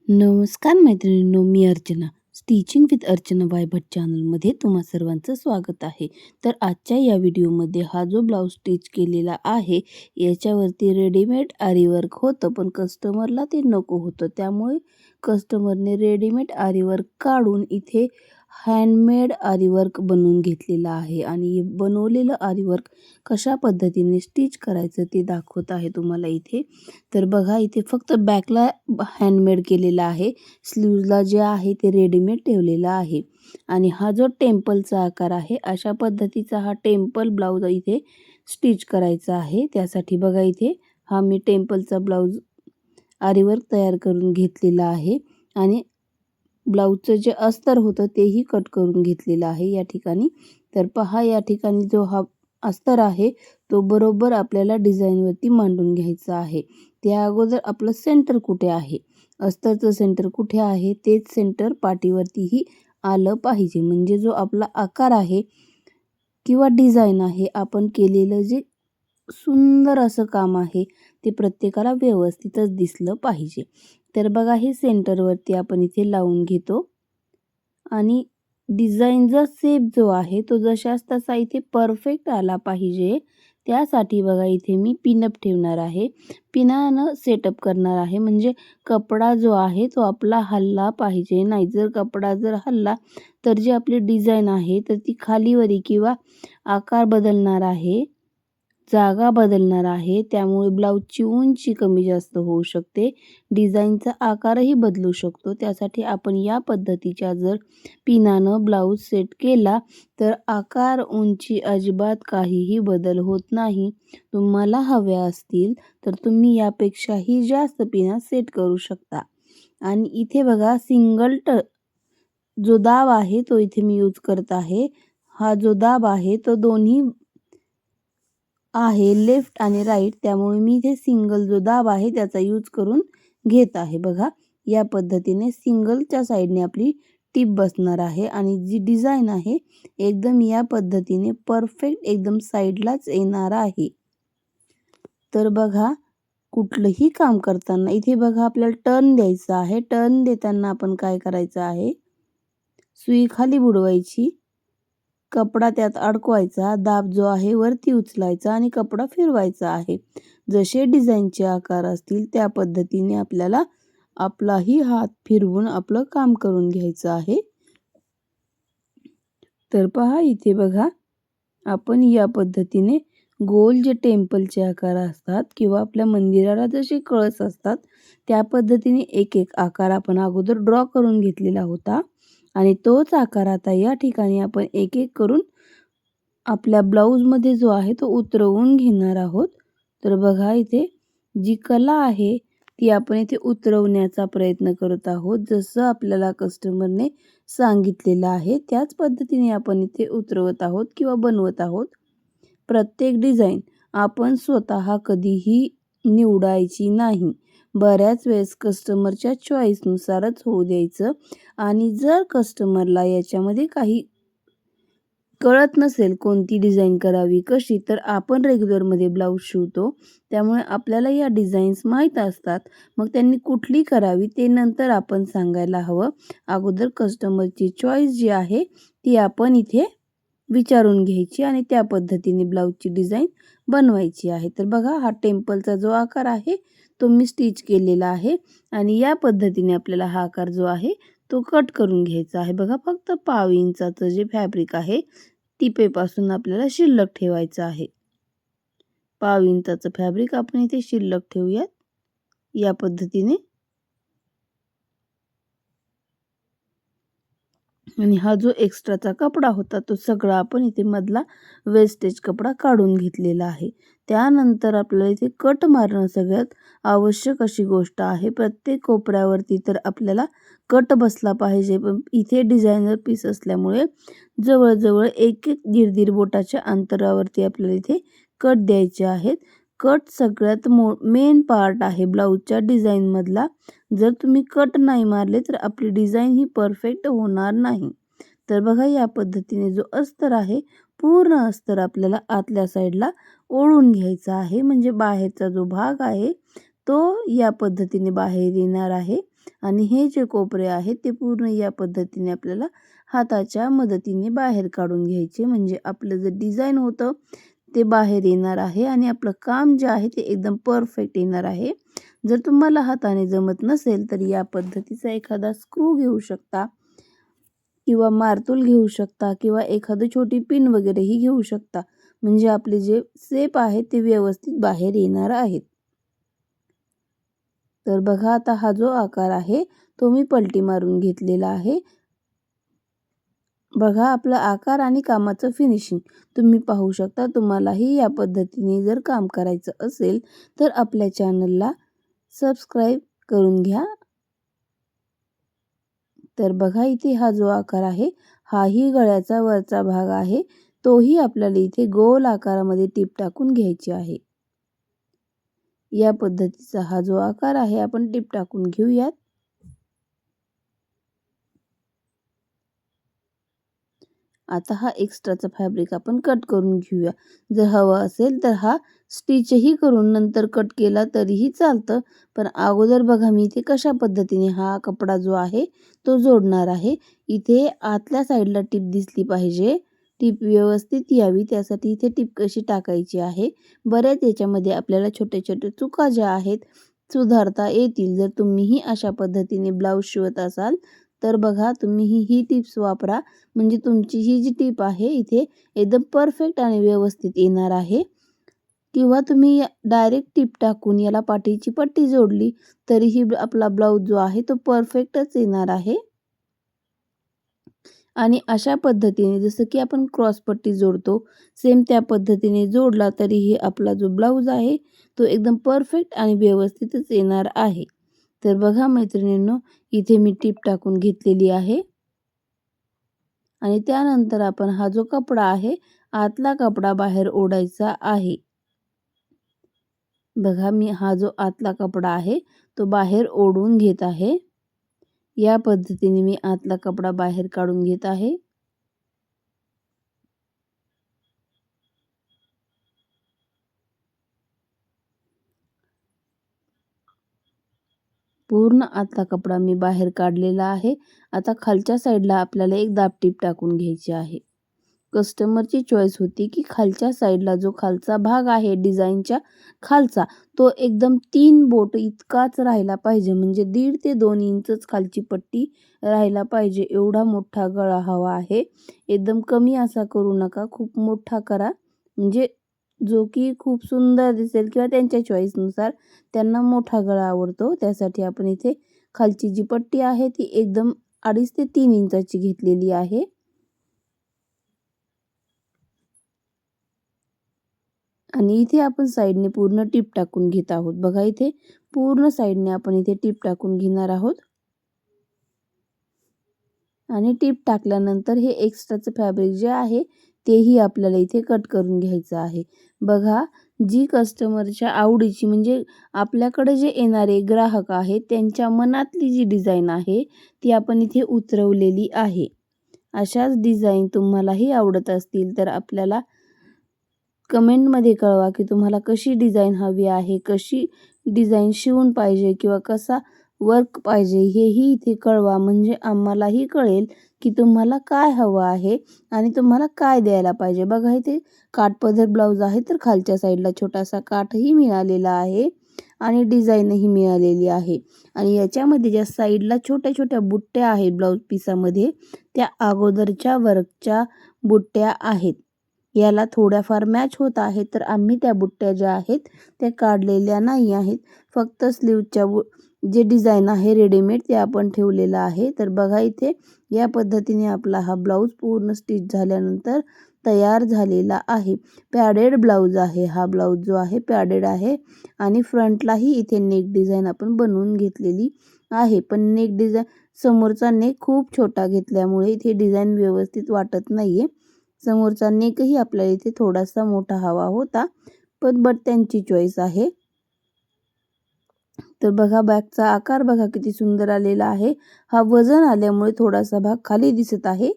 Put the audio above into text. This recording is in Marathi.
नमस्कार मैत्रिणींनो, मी Archana. Stitching with Archana Y Bhat चॅनलमध्ये तुम्हा सर्वांचं स्वागत आहे. तर आजच्या या व्हिडिओमध्ये हा जो ब्लाऊज स्टिच केलेला आहे याच्यावरती रेडीमेड आरीवर्क होतं, पण कस्टमरला ते नको होतं. त्यामुळे कस्टमरने रेडीमेड आरीवर्क काढून इथे हँडमेड आरीवर्क बनवून घेतलेलं आहे आणि बनवलेलं आरीवर्क कशा पद्धतीने स्टिच करायचं ते दाखवत आहे तुम्हाला इथे. तर बघा, इथे फक्त बॅकला हँडमेड केलेला आहे. स्लीव्हजला जे आहे ते रेडीमेड ठेवलेला आहे. आणि हा जो टेम्पलचा आकार आहे, अशा पद्धतीचा हा टेम्पल ब्लाऊज इथे स्टिच करायचा आहे. त्यासाठी बघा, इथे हा मी टेम्पलचा ब्लाऊज आरीवर्क तयार करून घेतलेला आहे आणि ब्लाऊजचं जे अस्तर होतं तेही कट करून घेतलेलं आहे या ठिकाणी. तर पहा, या ठिकाणी जो हा अस्तर आहे तो बरोबर आपल्याला डिझाईनवरती मांडून घ्यायचा आहे. त्या अगोदर आपलं सेंटर कुठे आहे, अस्तरचं सेंटर कुठे आहे, तेच सेंटर पाठीवरतीही आलं पाहिजे. म्हणजे जो आपला आकार आहे किंवा डिझाईन आहे, आपण केलेलं जे सुंदर असं काम आहे ते प्रत्येकाला व्यवस्थितच दिसलं पाहिजे. तर बघा, हे सेंटरवरती आपण इथे लावून घेतो आणि डिझाईनचा शेप जो आहे तो जशास तसा इथे परफेक्ट आला पाहिजे. त्यासाठी बघा, इथे मी पिनअप ठेवणार आहे. पिनानं सेटअप करणार आहे, म्हणजे कपडा जो आहे तो आपला हलला पाहिजे नाही. जर कपडा हलला तर जी आपली डिझाईन आहे तर ती खालीवरी किंवा आकार बदलणार आहे, जागा बदलणार आहे. त्यामुळे ब्लाऊजची उंची कमी जास्त होऊ शकते, डिझाईनचा आकारही बदलू शकतो. त्यासाठी आपण या पद्धतीच्या जर पिनानं ब्लाऊज सेट केला तर आकार, उंची अजिबात काहीही बदल होत नाही. तुम्हाला हव्या असतील तर तुम्ही यापेक्षाही जास्त पिना सेट करू शकता. आणि इथे बघा, सिंगल जो दाब आहे तो इथे मी यूज करत आहे. हा जो दाब आहे तो दोन्ही आहे, लेफ्ट आणि राईट. त्यामुळे मी इथे सिंगल जो दाब आहे त्याचा यूज करून घेत आहे. बघा, या पद्धतीने सिंगलच्या साईडने आपली टीप बसणार आहे आणि जी डिझाईन आहे एकदम या पद्धतीने परफेक्ट एकदम साईडलाच येणार आहे. तर बघा, कुठलंही काम करताना इथे बघा आपल्याला टर्न द्यायचा आहे. टर्न देताना आपण काय करायचं आहे, सुई खाली बुडवायची, कपडा त्यात अडकवायचा, दाब जो आहे वरती उचलायचा आणि कपडा फिरवायचा आहे. जसे डिझाईनचे आकार असतील त्या पद्धतीने आपल्याला आपलाही हात फिरवून आपलं काम करून घ्यायचं आहे. तर पहा, इथे बघा, आपण या पद्धतीने गोल जे टेम्पलचे आकार असतात किंवा आपल्या मंदिराला जसे कळस असतात त्या पद्धतीने एक एक आकार आपण अगोदर ड्रॉ करून घेतलेला होता आणि तोच आकार आता या ठिकाणी आपण एक एक करून आपल्या ब्लाऊजमध्ये जो आहे तो उतरवून घेणार आहोत. तर बघा, इथे जी कला आहे ती आपण इथे उतरवण्याचा प्रयत्न करत आहोत. जसं आपल्याला कस्टमरने सांगितलेलं आहे त्याच पद्धतीने आपण इथे उतरवत आहोत किंवा बनवत आहोत. प्रत्येक डिझाईन आपण स्वतः कधीही निवडायची नाही. बऱ्याच वेळेस कस्टमरच्या चॉईसनुसारच होऊ द्यायचं. आणि जर कस्टमरला याच्यामध्ये काही कळत नसेल कोणती डिझाईन करावी, कशी, तर आपण रेग्युलरमध्ये ब्लाऊज शिवतो त्यामुळे आपल्याला या डिझाईन्स माहीत असतात. मग त्यांनी कुठली करावी ते नंतर आपण सांगायला हवं. अगोदर कस्टमरची चॉईस जी आहे ती आपण इथे विचारून घ्यायची आणि त्या पद्धतीने ब्लाऊजची डिझाईन बनवायची आहे. तर बघा, हा टेम्पलचा जो आकार आहे तो मी स्टिच केलेला आहे आणि या पद्धतीने आपल्याला हा आकार जो आहे तो कट करून घ्यायचा आहे. बघा, फक्त पाव इंचाचं जे फॅब्रिक आहे टिपेपासून आपल्याला शिल्लक ठेवायचं आहे. पाव इंचाचं फॅब्रिक आपण इथे शिल्लक ठेवूयात या पद्धतीने. आणि हा जो एक्स्ट्राचा कपडा होता तो सगळा आपण इथे मधला वेस्टेज कपडा काढून घेतलेला आहे. त्यानंतर आपल्याला इथे कट मारणं सगळ्यात आवश्यक अशी गोष्ट आहे. प्रत्येक कोपऱ्यावरती तर आपल्याला कट बसला पाहिजे, पण इथे डिझायनर पीस असल्यामुळे जवळजवळ एक एक दीड बोटाच्या अंतरावरती आपल्याला इथे कट द्यायचे आहेत. कट सगळ्यात मेन पार्ट आहे ब्लाऊजच्या डिझाईनमधला. जर तुम्ही कट नाही मारले तर आपली डिझाईन ही परफेक्ट होणार नाही. तर बघा, या पद्धतीने जो अस्तर आहे पूर्ण अस्तर आपल्याला आतल्या साईडला ओढून घ्यायचा आहे. म्हणजे बाहेरचा जो भाग आहे तो या पद्धतीने बाहेर येणार आहे. आणि हे जे कोपरे आहेत ते पूर्ण या पद्धतीने आपल्याला हाताच्या मदतीने बाहेर काढून घ्यायचे, म्हणजे आपलं जे डिझाईन होतं ते बाहेर येणार आहे आणि आपलं काम जे आहे ते एकदम परफेक्ट येणार आहे. जर तुम्हाला हाताने जमत नसेल तर या पद्धतीचा एखादा स्क्रू घेऊ शकता किंवा मारतूल घेऊ शकता किंवा एखादी छोटी पिन वगैरेही घेऊ शकता, म्हणजे आपले जे शेप आहेत ते व्यवस्थित बाहेर येणार आहेत. तर बघा आता हा जो आकार आहे तो मी पलटी मारून घेतलेला आहे. बघा आपला आकार आणि कामाचं फिनिशिंग तुम्ही पाहू शकता. तुम्हालाही या पद्धतीने जर काम करायचं असेल तर आपल्या चॅनलला सबस्क्राईब करून घ्या. तर बघा इथे हा जो आकार आहे हाही गळ्याचा वरचा भाग आहे, तोही आपल्याला इथे गोल आकारामध्ये टीप टाकून घ्यायची आहे. या पद्धतीचा हा जो आकार आहे आपण टीप टाकून घेऊयात. आता हा एक्स्ट्राचा फॅब्रिक आपण कट करून घेऊया. जर हवा असेल तर हा स्टिचही करून नंतर कट केला तरीही चालतं, पण अगोदर बघा मी इथे कशा पद्धतीने हा कपडा जो आहे तो जोडणार आहे. इथे आतल्या साईडला टीप दिसली पाहिजे, टीप व्यवस्थित यावी त्यासाठी इथे टीप कशी टाकायची आहे. बऱ्याच याच्यामध्ये आपल्याला छोटे छोटे चुका ज्या आहेत सुधारता येतील. जर तुम्हीही अशा पद्धतीने ब्लाऊज शिवत असाल तर बघा तुम्ही ही टिप्स वापरा, म्हणजे तुमची ही जी टीप आहे इथे एकदम परफेक्ट आणि व्यवस्थित येणार आहे. किंवा तुम्ही डायरेक्ट टीप टाकून याला पाठीची पट्टी जोडली तरीही आपला ब्लाऊज जो आहे तो परफेक्टच येणार आहे. आणि अशा पद्धतीने जसं की आपण क्रॉस पट्टी जोडतो सेम त्या पद्धतीने जोडला तरीही आपला जो ब्लाऊज आहे तो एकदम परफेक्ट आणि व्यवस्थितच येणार आहे. तर बघा मैत्रिणींनो, इथे मी टीप टाकून घेतलेली आहे आणि त्यानंतर आपण हा जो कपडा आहे आतला कपडा बाहेर ओढायचा आहे. बघा मी हा जो आतला कपडा आहे तो बाहेर ओढून घेत आहे. या पद्धतीने मी आतला कपडा बाहेर काढून घेत आहे. पूर्ण आतला कपडा मी बाहेर काढलेला आहे. आता खालच्या साईडला आपल्याला एक दाब टीप टाकून घ्यायची आहे. कस्टमरची चॉईस होती की खालच्या साईडला जो खालचा भाग आहे डिझाईनच्या खालचा तो एकदम 3 बोट इतकाच राहिला पाहिजे, म्हणजे 1.5 ते 2 इंचच खालची पट्टी राहायला पाहिजे. एवढा मोठा गळा हवा आहे. एकदम कमी असा करू नका, खूप मोठा करा, म्हणजे जो की खूप सुंदर दिसेल किंवा त्यांच्या चॉईसनुसार त्यांना मोठा गळा आवडतो. त्यासाठी आपण इथे खालची जी पट्टी आहे ती एकदम 2.5 ते 3 इंचाची घेतलेली आहे. आणि इथे आपण साईडने पूर्ण टीप टाकून घेत आहोत. बघा इथे पूर्ण साईडने आपण इथे टीप टाकून घेणार आहोत. आणि टीप टाकल्यानंतर हे एक्स्ट्राचं फॅब्रिक जे आहे तेही आपल्याला इथे कट करून घ्यायचं आहे. बघा जी कस्टमरच्या आवडीची, म्हणजे आपल्याकडे जे येणारे ग्राहक आहेत त्यांच्या मनातली जी डिझाईन आहे ती आपण इथे उतरवलेली आहे. अशाच डिझाईन तुम्हालाही आवडत असतील तर आपल्याला कमेंटमध्ये कळवा की तुम्हाला कशी डिझाईन हवी आहे, कशी डिझाईन शिवून पाहिजे किंवा कसा वर्क पाहिजे हेही इथे कळवा, म्हणजे आम्हालाही कळेल की तुम्हाला काय हवं आहे आणि तुम्हाला काय द्यायला पाहिजे. बघा इथे काठपदर ब्लाऊज आहे तर खालच्या साईडला छोटासा काठही मिळालेला आहे आणि डिझाईनही मिळालेली आहे. आणि याच्यामध्ये ज्या साईडला छोट्या छोट्या बुट्ट्या आहेत ब्लाऊज पिसामध्ये त्या अगोदरच्या वर्कच्या बुट्ट्या आहेत. याला थोड्याफार मॅच होत आहेत तर आम्ही त्या बुट्ट्या ज्या आहेत त्या काढलेल्या नाही आहेत. फक्त स्लीवच्या जे डिझाईन आहे रेडीमेड ते आपण ठेवलेलं आहे. तर बघा इथे या पद्धतीने आपला हा ब्लाऊज पूर्ण स्टिच झाल्यानंतर तयार झालेला आहे. पॅडेड ब्लाऊज आहे हा. ब्लाऊज जो आहे पॅडेड आहे आणि फ्रंटलाही इथे नेक डिझाईन आपण बनवून घेतलेली आहे. पण नेक डिझाईन समोरचा नेक खूप छोटा घेतल्यामुळे इथे डिझाईन व्यवस्थित वाटत नाहीये. समोरचा नेकही आपल्याला इथे थोडासा मोठा हवा होता, पण बट त्यांची चॉईस आहे. तर बघा बॅकचा आकार बघा किती सुंदर आलेला आहे. हा वजन आल्यामुळे थोडासा भाग खाली दिसत आहे.